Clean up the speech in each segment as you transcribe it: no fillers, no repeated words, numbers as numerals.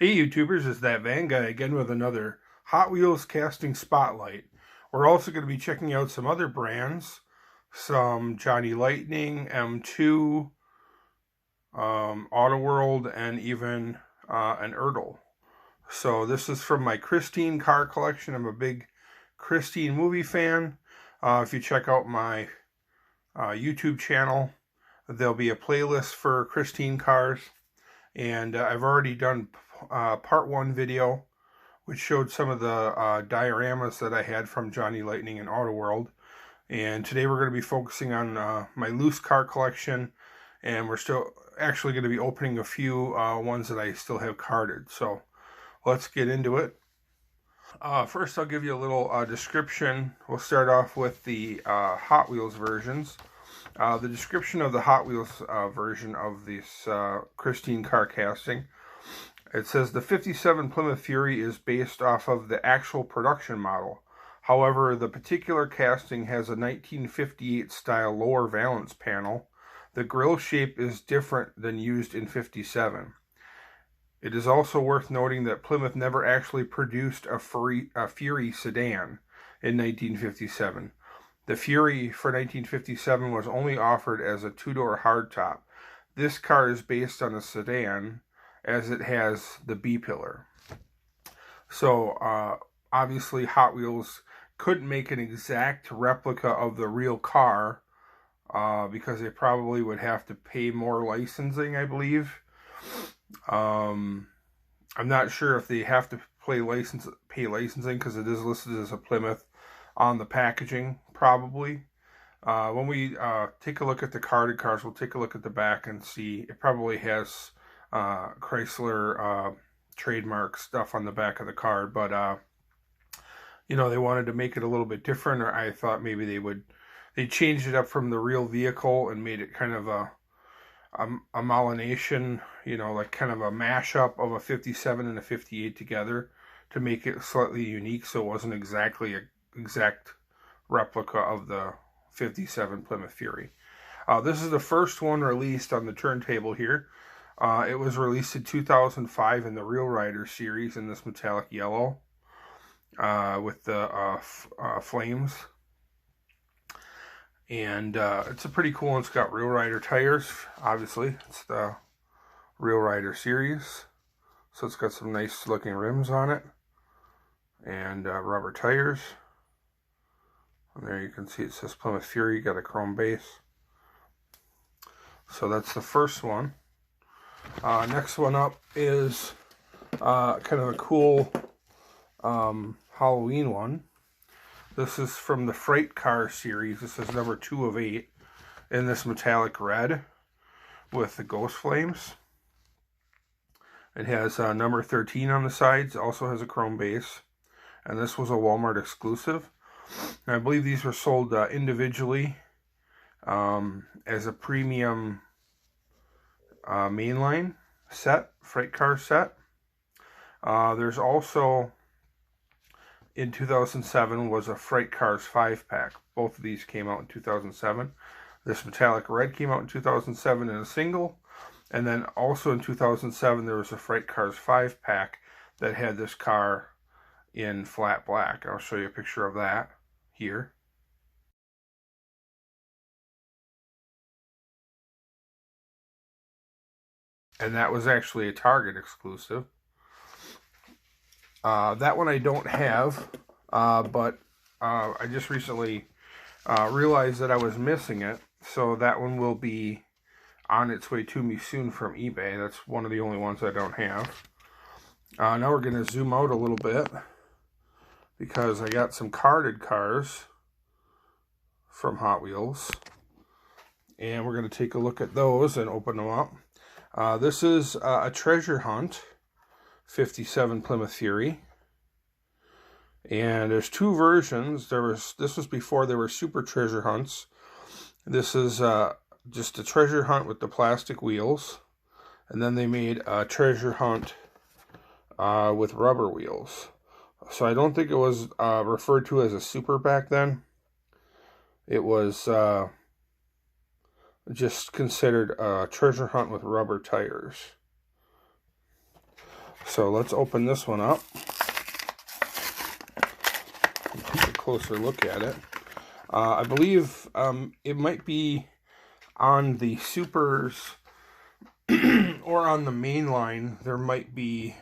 Hey YouTubers, it's that Van Guy again with another Hot Wheels casting spotlight. We're also going to be checking out some other brands, some Johnny Lightning, M2, Auto World, and even an Ertl. So this is from my Christine car collection. I'm a big Christine movie fan. If you check out my YouTube channel, there'll be a playlist for Christine cars. And I've already done part 1 video, which showed some of the dioramas that I had from Johnny Lightning and Auto World. And today we're going to be focusing on my loose car collection, and we're still actually going to be opening a few ones that I still have carded. So let's get into it. First, I'll give you a little description. We'll start off with the Hot Wheels versions. The description of the Hot Wheels version of this Christine car casting. It says the 57 Plymouth Fury is based off of the actual production model. However, the particular casting has a 1958 style lower valance panel. The grille shape is different than used in 57. It is also worth noting that Plymouth never actually produced a Fury sedan in 1957. The Fury for 1957 was only offered as a 2-door hardtop. This car is based on a sedan, as it has the B-pillar. So, obviously Hot Wheels couldn't make an exact replica of the real car, because they probably would have to pay more licensing, I believe. I'm not sure if they have to pay licensing, because it is listed as a Plymouth on the packaging, probably. When we take a look at the carded cars, we'll take a look at the back and see. It probably has Chrysler trademark stuff on the back of the card, but you know, they wanted to make it a little bit different, or I thought maybe they changed it up from the real vehicle and made it kind of a mallination, you know, like kind of a mashup of a 57 and a 58 together to make it slightly unique, so it wasn't exactly an exact replica of the 57 Plymouth Fury. This is the first one released on the turntable here. It was released in 2005 in the Real Rider series in this metallic yellow with the flames. And it's a pretty cool one. It's got Real Rider tires, obviously. It's the Real Rider series. So it's got some nice looking rims on it. And rubber tires. And there you can see it says Plymouth Fury, got a chrome base. So that's the first one. Next one up is kind of a cool Halloween one. This is from the Freight Car series. This is number 2 of 8 in this metallic red with the ghost flames. It has number 13 on the sides. It also has a chrome base. And this was a Walmart exclusive. And I believe these were sold individually as a premium mainline set, freight car set. There's also, in 2007, was a Freight Cars 5-pack. Both of these came out in 2007. This metallic red came out in 2007 in a single. And then also in 2007, there was a Freight Cars 5-pack that had this car in flat black. I'll show you a picture of that here. And that was actually a Target exclusive. That one I don't have, but I just recently realized that I was missing it. So that one will be on its way to me soon from eBay. That's one of the only ones I don't have. Now we're going to zoom out a little bit, because I got some carded cars from Hot Wheels. And we're going to take a look at those and open them up. This is a Treasure Hunt 57 Plymouth Fury. And there's 2 versions. This was before there were Super Treasure Hunts. This is just a Treasure Hunt with the plastic wheels. And then they made a Treasure Hunt with rubber wheels. So I don't think it was referred to as a Super back then. It was just considered a treasure hunt with rubber tires. So let's open this one up. Take a closer look at it. I believe it might be on the Supers or on the main line. There might be,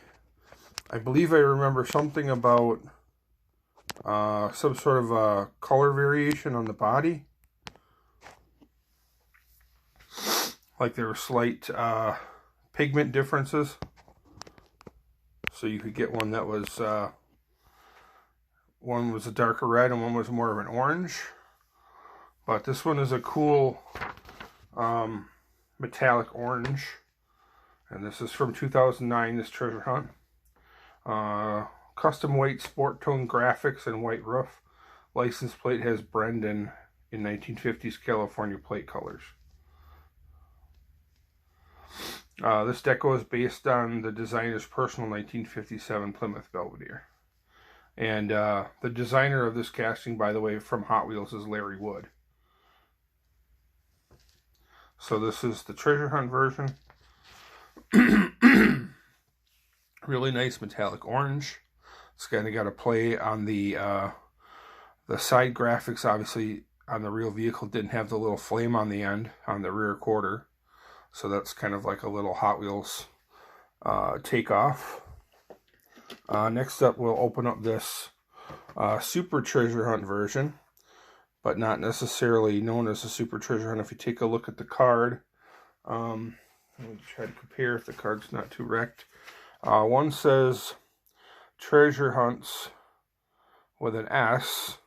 I believe I remember something about some sort of a color variation on the body. Like there were slight pigment differences. So you could get one that was, one was a darker red and one was more of an orange. But this one is a cool metallic orange. And this is from 2009, this treasure hunt. Custom white sport tone graphics and white roof. License plate has Brendan in 1950s California plate colors. This deco is based on the designer's personal 1957 Plymouth Belvedere. And the designer of this casting, by the way, from Hot Wheels is Larry Wood. So this is the treasure hunt version. Really nice metallic orange. It's kind of got a play on the side graphics. Obviously, on the real vehicle, didn't have the little flame on the end on the rear quarter. So that's kind of like a little Hot Wheels takeoff. Next up, we'll open up this Super Treasure Hunt version, but not necessarily known as a Super Treasure Hunt. If you take a look at the card, let me try to compare if the card's not too wrecked. One says Treasure Hunts with an S,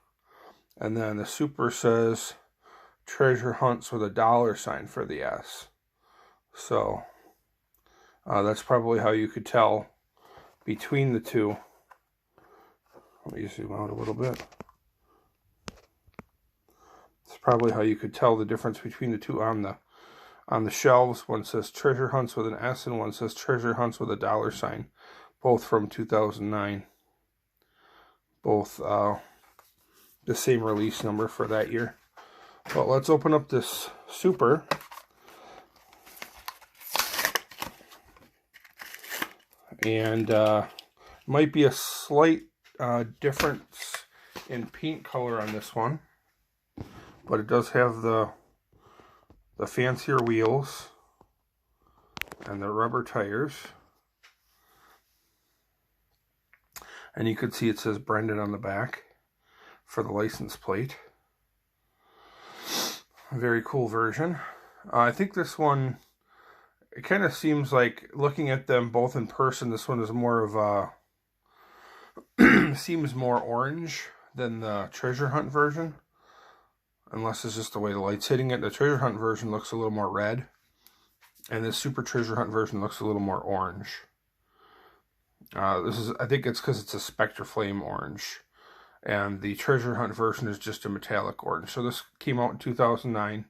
and then the Super says Treasure Hunts with a $sign for the S. So that's probably how you could tell between the two. Let me zoom out a little bit. It's probably how you could tell the difference between the two on the shelves. One says Treasure Hunts with an S and one says Treasure Hunts with a $sign. Both from 2009. Both the same release number for that year. But let's open up this Super. And might be a slight difference in paint color on this one, but it does have the fancier wheels and the rubber tires, and you can see it says Brendan on the back for the license plate. A very cool version. I think this one, it kind of seems like, looking at them both in person, this one is more of a seems more orange than the Treasure Hunt version, unless it's just the way the light's hitting it. The Treasure Hunt version looks a little more red, and the Super Treasure Hunt version looks a little more orange. I think it's because it's a Spectre Flame orange, and the Treasure Hunt version is just a metallic orange. So this came out in 2009.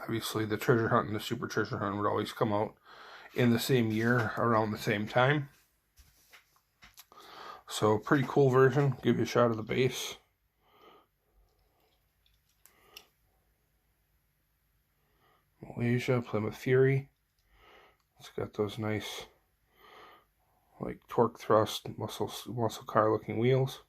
Obviously, the Treasure Hunt and the Super Treasure Hunt would always come out in the same year, around the same time. So, pretty cool version. Give you a shot of the base. Malaysia, Plymouth Fury. It's got those nice, like, torque thrust, muscle car looking wheels.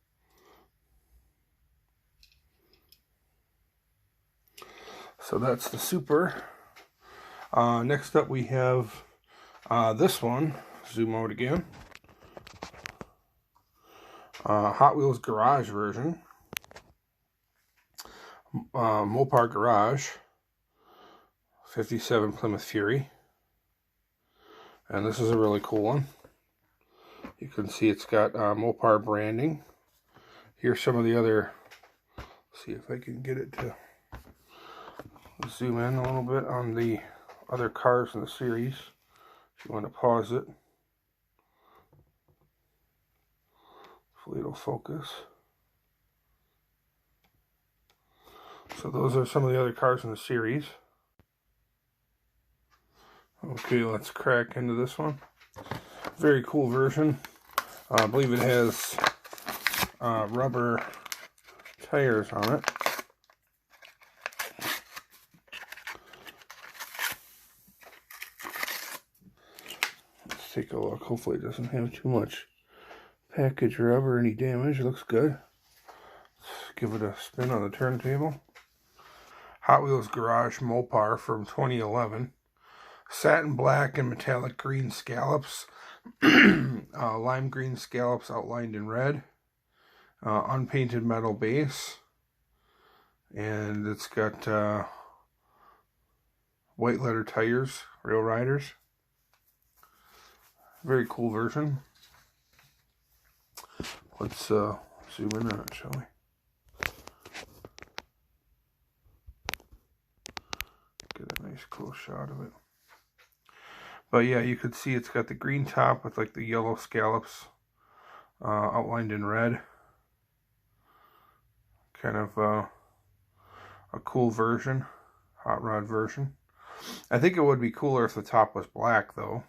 So that's the Super. Next up we have this one. Zoom out again. Hot Wheels Garage version. Mopar Garage. 57 Plymouth Fury. And this is a really cool one. You can see it's got Mopar branding. Here's some of the other, see if I can get it to zoom in a little bit on the other cars in the series. If you want to pause it, hopefully it'll focus. So those are some of the other cars in the series. Okay, let's crack into this one. Very cool version. I believe it has rubber tires on it. take a look. Hopefully it doesn't have too much package rub or any damage. It looks good. Let's give it a spin on the turntable. Hot Wheels Garage Mopar from 2011. Satin black and metallic green scallops. Lime green scallops outlined in red. Unpainted metal base. And it's got white letter tires, Real Riders. Very cool version. Let's zoom in on it, shall we? Get a nice close shot of it. But yeah, you could see it's got the green top with like the yellow scallops outlined in red. Kind of a cool version, hot rod version. I think it would be cooler if the top was black though,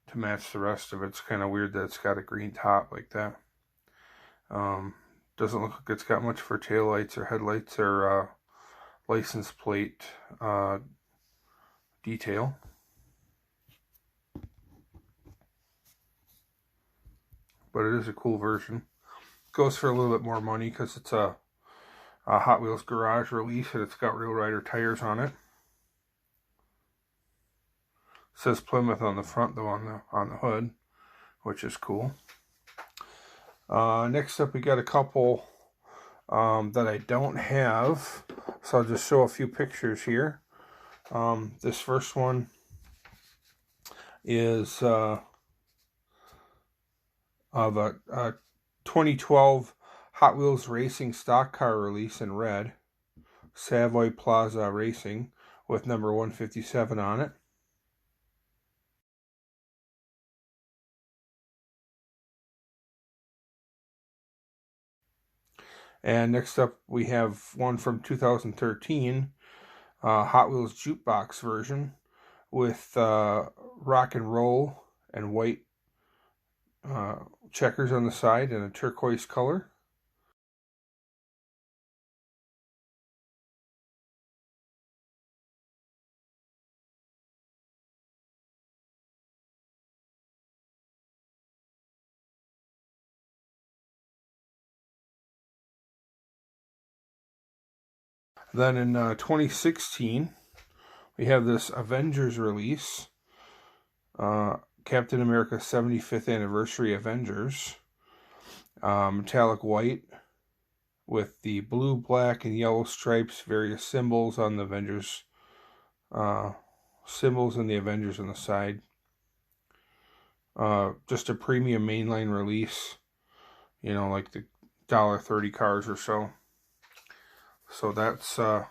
to match the rest of it. It's kind of weird that it's got a green top like that. Doesn't look like it's got much for taillights or headlights or license plate detail. But it is a cool version. Goes for a little bit more money because it's a Hot Wheels Garage release and it's got Real Rider tires on it. It says Plymouth on the front though on the hood, which is cool. Next up we got a couple that I don't have, so I'll just show a few pictures here. This first one is of a 2012 Hot Wheels Racing stock car release in red, Savoy Plaza Racing, with number 157 on it. And next up we have one from 2013, Hot Wheels Jukebox version with rock and roll and white checkers on the side and a turquoise color. Then in 2016, we have this Avengers release, Captain America 75th Anniversary Avengers, metallic white with the blue, black, and yellow stripes, various symbols on the Avengers, symbols in the Avengers on the side. Just a premium mainline release, you know, like the $1.30 cars or so. So that's a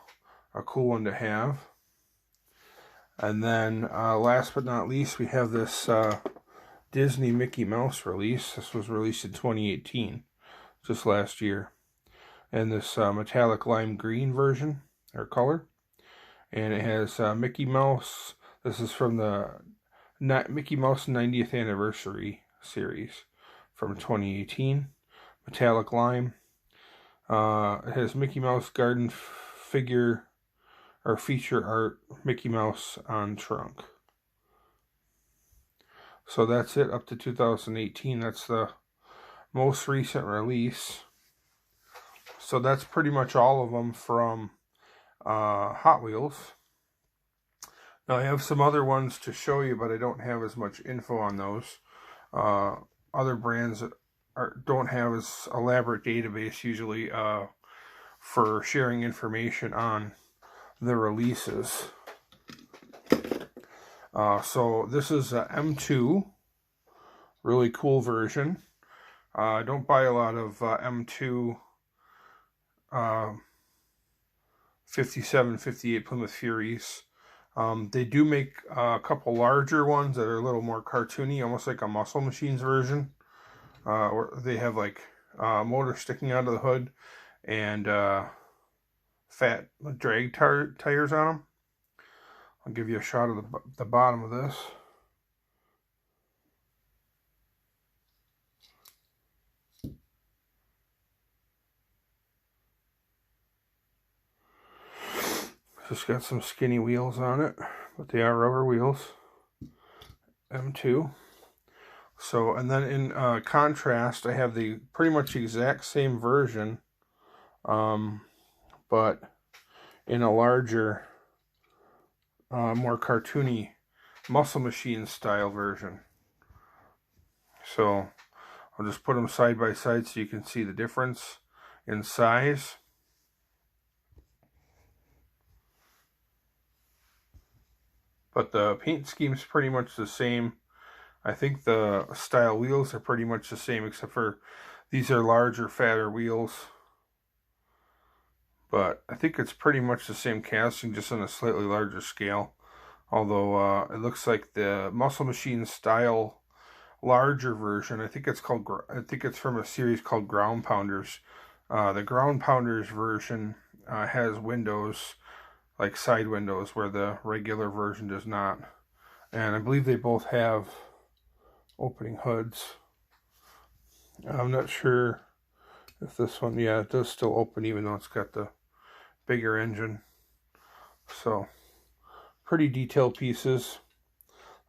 cool one to have. And then last but not least, we have this Disney Mickey Mouse release. This was released in 2018, just last year. And this metallic lime green version, or color. And it has Mickey Mouse. This is from the Mickey Mouse 90th Anniversary series from 2018. Metallic lime. It has Mickey Mouse garden figure or feature art Mickey Mouse on trunk. So that's it up to 2018. That's the most recent release. So that's pretty much all of them from Hot Wheels. Now I have some other ones to show you, but I don't have as much info on those. Other brands don't have as elaborate database usually for sharing information on the releases. So this is a M2, really cool version. I don't buy a lot of M2 57, 58 Plymouth Furies. They do make a couple larger ones that are a little more cartoony, almost like a Muscle Machines version. Where they have like motor sticking out of the hood and fat drag tires on them. I'll give you a shot of the bottom of this. Just got some skinny wheels on it, but they are rubber wheels. M2. So, and then in contrast, I have the pretty much the exact same version, but in a larger, more cartoony Muscle Machine style version. So I'll just put them side by side so you can see the difference in size. But the paint scheme is pretty much the same. I think the style wheels are pretty much the same, except for these are larger, fatter wheels. But I think it's pretty much the same casting, just on a slightly larger scale. Although it looks like the Muscle Machine style larger version, I think it's from a series called Ground Pounders. The Ground Pounders version has windows, like side windows, where the regular version does not. And I believe they both have opening hoods. I'm not sure if this one, yeah, it does still open even though it's got the bigger engine. So pretty detailed pieces.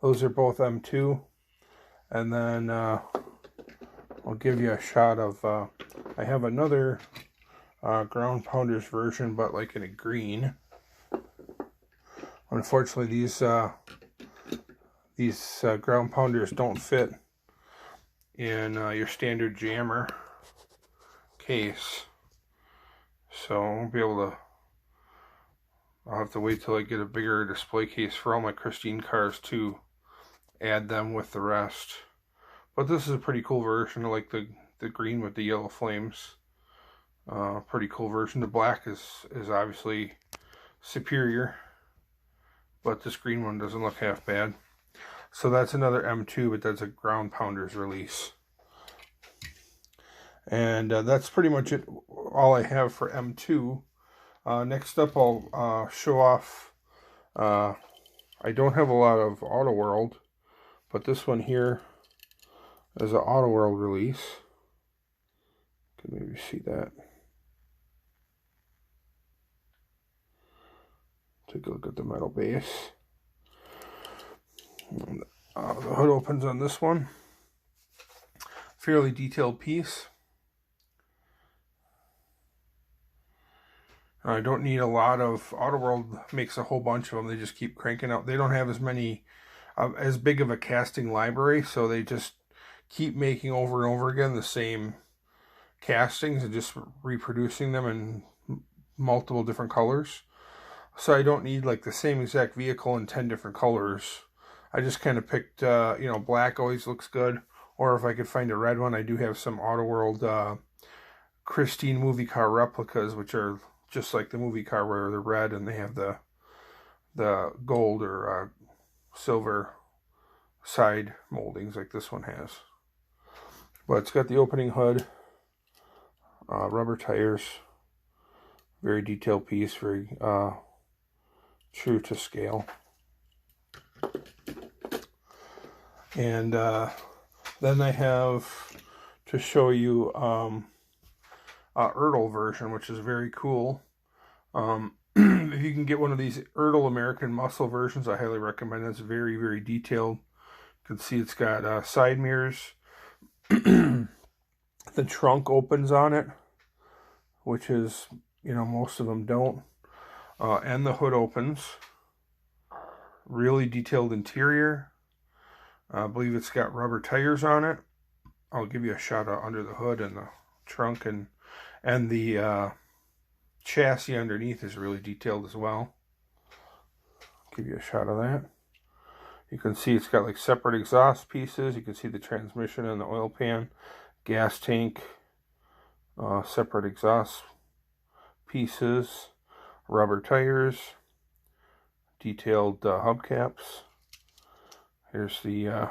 Those are both M2. And then I'll give you a shot of, I have another Ground Pounders version, but like in a green. Unfortunately, these Ground Pounders don't fit in your standard jammer case. So I won't be able to, I'll have to wait till I get a bigger display case for all my Christine cars to add them with the rest. But this is a pretty cool version. I like the green with the yellow flames. Pretty cool version. The black is obviously superior, but this green one doesn't look half bad. So that's another M2, but that's a Ground Pounders release. And that's pretty much it, all I have for M2. Next up, I'll show off, I don't have a lot of Auto World, but this one here is an Auto World release. You can maybe see that. Take a look at the metal base. And, the hood opens on this one. Fairly detailed piece. I don't need a lot of, Auto World makes a whole bunch of them. They just keep cranking out. They don't have as many, as big of a casting library, so they just keep making over and over again the same castings and just reproducing them in multiple different colors. So I don't need like the same exact vehicle in 10 different colors. I just kind of picked, black always looks good. Or if I could find a red one, I do have some Auto World Christine movie car replicas, which are just like the movie car where they're red and they have the gold or silver side moldings like this one has. But it's got the opening hood, rubber tires, very detailed piece, very true to scale. And then I have to show you Ertl version, which is very cool. If you can get one of these Ertl American Muscle versions, I highly recommend it. It's very, very detailed. You can see it's got side mirrors. The trunk opens on it, which is, most of them don't. And the hood opens. Really detailed interior. I believe it's got rubber tires on it. I'll give you a shot of under the hood and the trunk, and the chassis underneath is really detailed as well. Give you a shot of that. You can see it's got like separate exhaust pieces. You can see the transmission and the oil pan, gas tank, separate exhaust pieces, rubber tires, detailed hubcaps. Here's the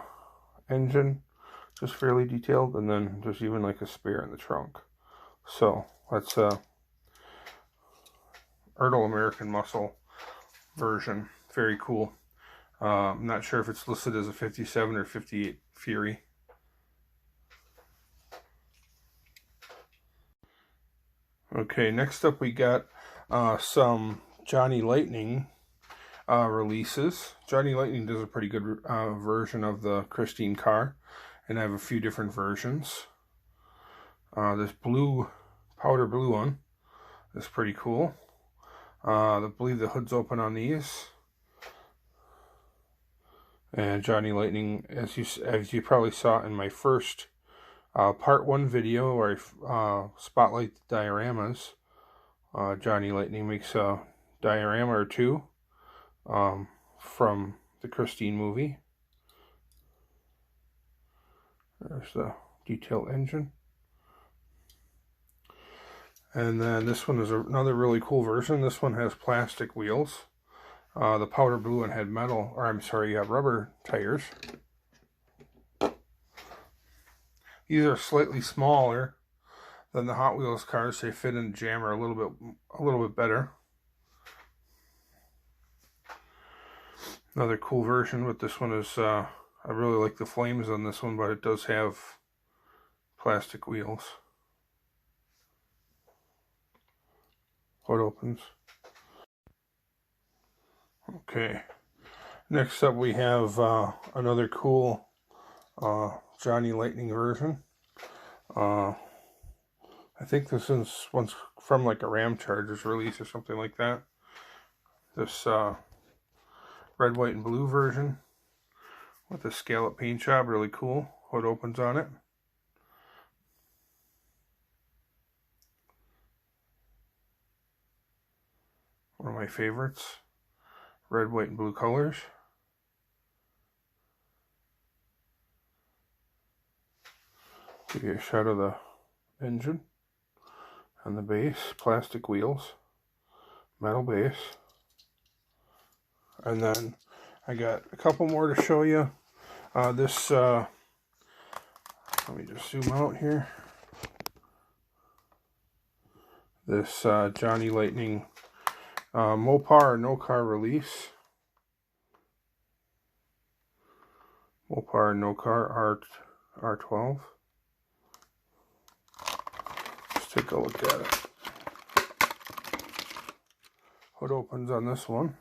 engine, just fairly detailed, and then there's even like a spare in the trunk. So that's Ertl American Muscle version. Very cool. I'm not sure if it's listed as a 57 or 58 Fury. Okay, next up we got some Johnny Lightning releases. Johnny Lightning does a pretty good version of the Christine car. and I have a few different versions. This blue, powder blue one is pretty cool. I believe the hood's open on these. And Johnny Lightning, as you probably saw in my first part 1 video where I spotlight the dioramas, Johnny Lightning makes a diorama or two from the Christine movie. There's the detailed engine. And then this one is another really cool version. This one has plastic wheels. The powder blue one had metal, or I'm sorry, you have rubber tires. These are slightly smaller than the Hot Wheels cars. They fit in the jammer a little bit better. Another cool version with this one is, I really like the flames on this one, but it does have plastic wheels. Hood opens. Okay, next up we have another cool Johnny Lightning version. I think this one's from like a Ram Chargers release or something like that. This red, white, and blue version with a scallop paint job, really cool. Hood opens on it. One of my favorites. Red, white, and blue colors. Give you a shot of the engine and the base. Plastic wheels. Metal base. And then I got a couple more to show you. Let me just zoom out here. This Johnny Lightning Mopar no car release. Mopar no car R12. Let's take a look at it. Hood opens on this one.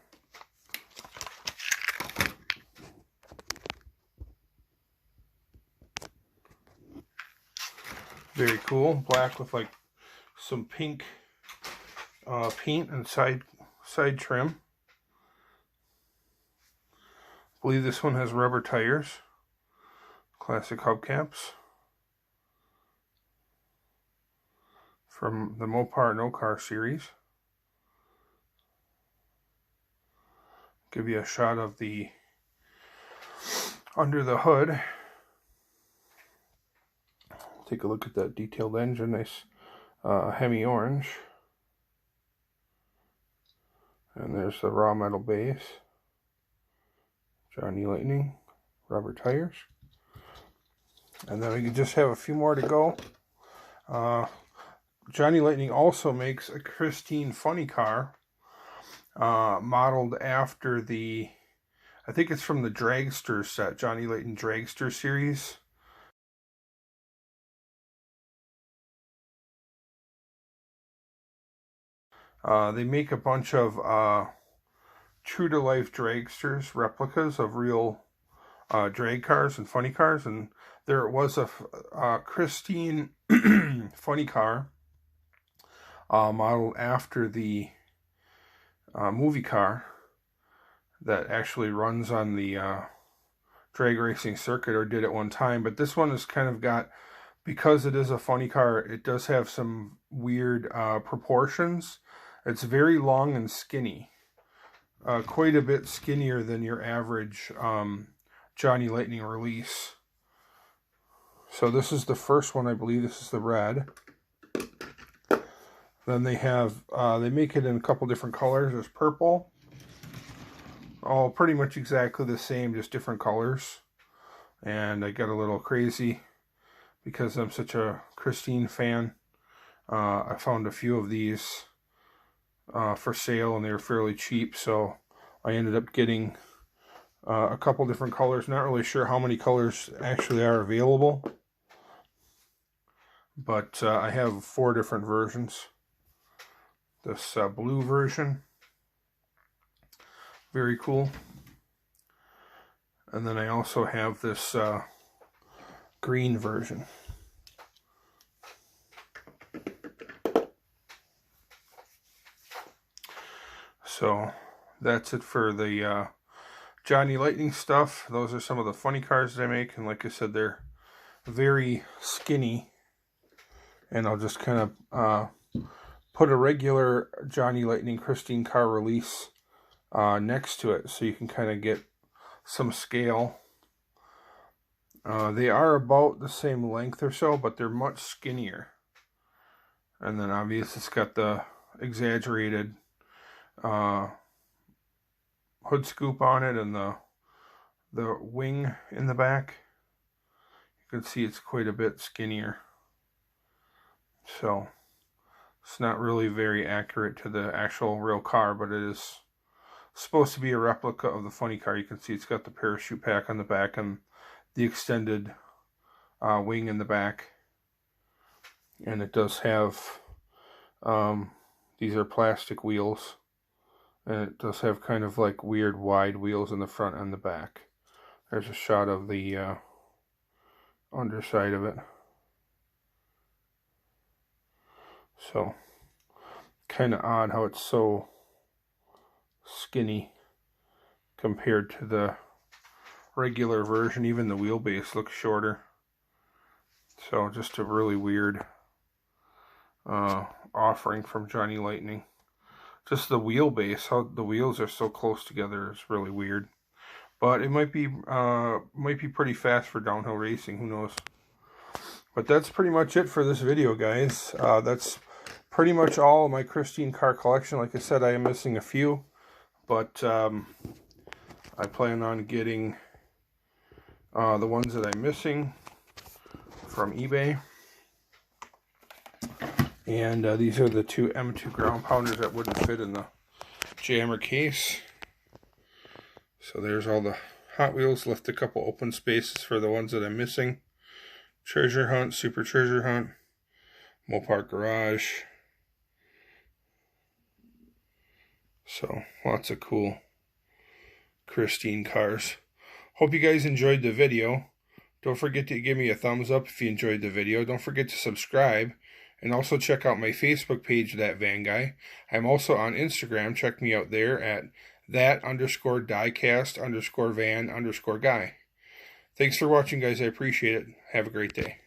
Very cool. Black with like some pink paint and side trim. I believe this one has rubber tires. Classic hubcaps. From the Mopar No Car series. Give you a shot of the under the hood. Take a look at that detailed engine. Nice Hemi orange. And there's the raw metal base. Johnny Lightning. Rubber tires. And then we just have a few more to go. Johnny Lightning also makes a Christine funny car. Modeled after the, I think it's from the Dragster set. Johnny Lightning Dragster series. They make a bunch of true-to-life dragsters, replicas of real drag cars and funny cars, and there was a Christine funny car modeled after the movie car that actually runs on the drag racing circuit, or did at one time, but this one has kind of got, because it is a funny car, it does have some weird proportions. It's very long and skinny. Quite a bit skinnier than your average Johnny Lightning release. So this is the first one, I believe. This is the red. Then they have, they make it in a couple different colors. There's purple. All pretty much exactly the same, just different colors. And I got a little crazy because I'm such a Christine fan. I found a few of these for sale, and they were fairly cheap, so I ended up getting a couple different colors. Not really sure how many colors actually are available, but I have 4 different versions. This blue version, very cool. And then I also have this green version. So that's it for the Johnny Lightning stuff. Those are some of the funny cars that I make, and like I said, they're very skinny. And I'll just kind of put a regular Johnny Lightning Christine car release next to it, so you can kind of get some scale. They are about the same length or so, but they're much skinnier. And then obviously it's got the exaggerated hood scoop on it and the wing in the back. You can see it's quite a bit skinnier. So it's not really very accurate to the actual real car, but it is supposed to be a replica of the funny car. You can see it's got the parachute pack on the back and the extended wing in the back. And it does have, these are plastic wheels. And it does have kind of like weird wide wheels in the front and the back. There's a shot of the underside of it. So, kind of odd how it's so skinny compared to the regular version. Even the wheelbase looks shorter. So, just a really weird offering from Johnny Lightning. Just the wheelbase, how the wheels are so close together is really weird. But it might be pretty fast for downhill racing, who knows. But that's pretty much it for this video, guys. That's pretty much all of my Christine car collection. Like I said, I am missing a few, but I plan on getting the ones that I'm missing from eBay. And these are the two M2 ground pounders that wouldn't fit in the jammer case. So there's all the Hot Wheels. Left a couple open spaces for the ones that I'm missing. Treasure Hunt, Super Treasure Hunt, Mopar Garage. So lots of cool Christine cars. Hope you guys enjoyed the video. Don't forget to give me a thumbs up if you enjoyed the video. Don't forget to subscribe. And also check out my Facebook page, That Van Guy. I'm also on Instagram. Check me out there at that_diecast_van_guy. Thanks for watching, guys. I appreciate it. Have a great day.